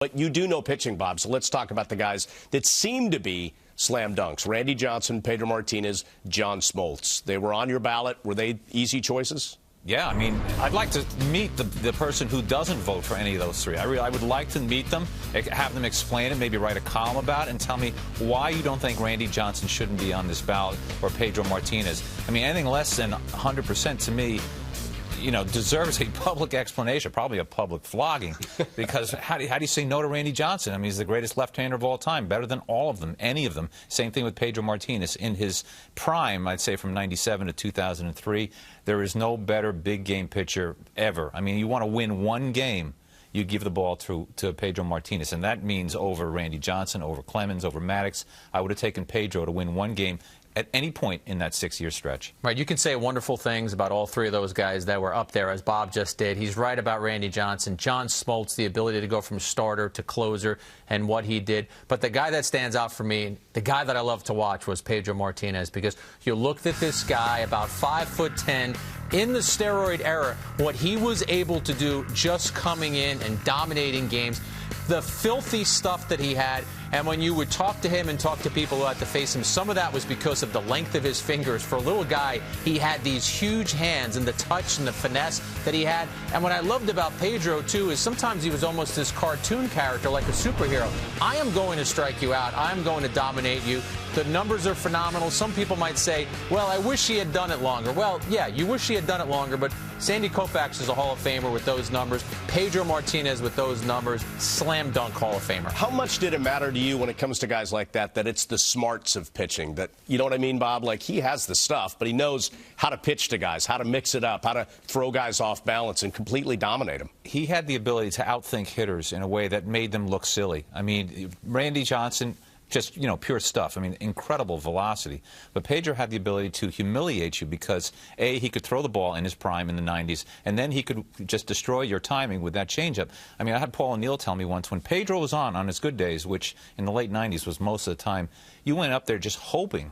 But you do know pitching, Bob, so let's talk about the guys that seem to be slam dunks. Randy Johnson, Pedro Martinez, John Smoltz. They were on your ballot. Were they easy choices? Yeah, I mean, I'd like to meet the person who doesn't vote for any of those three. I would like to meet them, have them explain it, maybe write a column about it, and tell me why you don't think Randy Johnson shouldn't be on this ballot or Pedro Martinez. I mean, anything less than 100% to me, you know, deserves a public explanation, probably a public flogging, because how do you say no to Randy Johnson? I mean, he's the greatest left-hander of all time, better than all of them, any of them. Same thing with Pedro Martinez. In his prime, I'd say from 97 to 2003, there is no better big-game pitcher ever. I mean, you want to win one game, you give the ball to Pedro Martinez, and that means over Randy Johnson, over Clemens, over Maddox. I would have taken Pedro to win one game at any point in that 6-year stretch. Right, you can say wonderful things about all three of those guys that were up there, as Bob just did. He's right about Randy Johnson. John Smoltz, the ability to go from starter to closer and what he did. But the guy that stands out for me, the guy that I love to watch, was Pedro Martinez, because you looked at this guy, about 5'10", in the steroid era, what he was able to do just coming in and dominating games, the filthy stuff that he had. And when you would talk to him and talk to people who had to face him, some of that was because of the length of his fingers. For a little guy, he had these huge hands and the touch and the finesse that he had. And what I loved about Pedro, too, is sometimes he was almost this cartoon character, like a superhero. I am going to strike you out. I am going to dominate you. The numbers are phenomenal. Some people might say, well, I wish he had done it longer. Well, yeah, you wish he had done it longer, but Sandy Koufax is a Hall of Famer with those numbers. Pedro Martinez with those numbers, slam dunk Hall of Famer. How much did it matter to you when it comes to guys like that it's the smarts of pitching? That, you know what I mean, Bob? Like, he has the stuff, but he knows how to pitch to guys, how to mix it up, how to throw guys off balance and completely dominate them. He had the ability to outthink hitters in a way that made them look silly. I mean, Randy Johnson, just, you know, pure stuff. I mean, incredible velocity. But Pedro had the ability to humiliate you because, A, he could throw the ball in his prime in the 90s, and then he could just destroy your timing with that changeup. I mean, I had Paul O'Neill tell me once, when Pedro was on his good days, which in the late 90s was most of the time, you went up there just hoping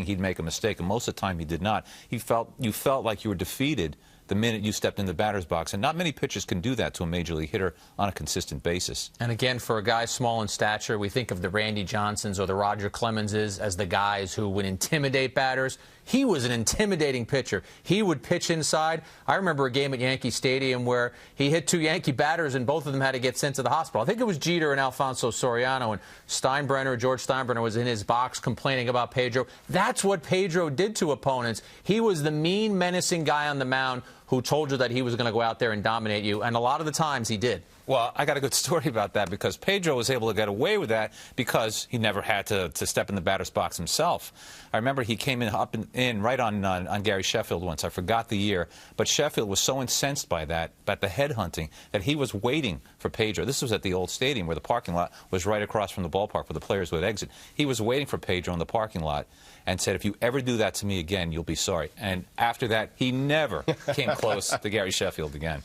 he'd make a mistake, and most of the time he did not. You felt like you were defeated the minute you stepped in the batter's box. And not many pitchers can do that to a major league hitter on a consistent basis. And again, for a guy small in stature, we think of the Randy Johnsons or the Roger Clemenses as the guys who would intimidate batters. He was an intimidating pitcher. He would pitch inside. I remember a game at Yankee Stadium where he hit two Yankee batters and both of them had to get sent to the hospital. I think it was Jeter and Alfonso Soriano, and George Steinbrenner was in his box complaining about Pedro. That's what Pedro did to opponents. He was the mean, menacing guy on the mound who told you that he was going to go out there and dominate you, and a lot of the times he did. Well, I got a good story about that, because Pedro was able to get away with that because he never had to step in the batter's box himself. I remember he came in right on Gary Sheffield once. I forgot the year, but Sheffield was so incensed by that, about the headhunting, that he was waiting for Pedro. This was at the old stadium where the parking lot was right across from the ballpark where the players would exit. He was waiting for Pedro in the parking lot and said, if you ever do that to me again, you'll be sorry. And after that, he never came close to Gary Sheffield again.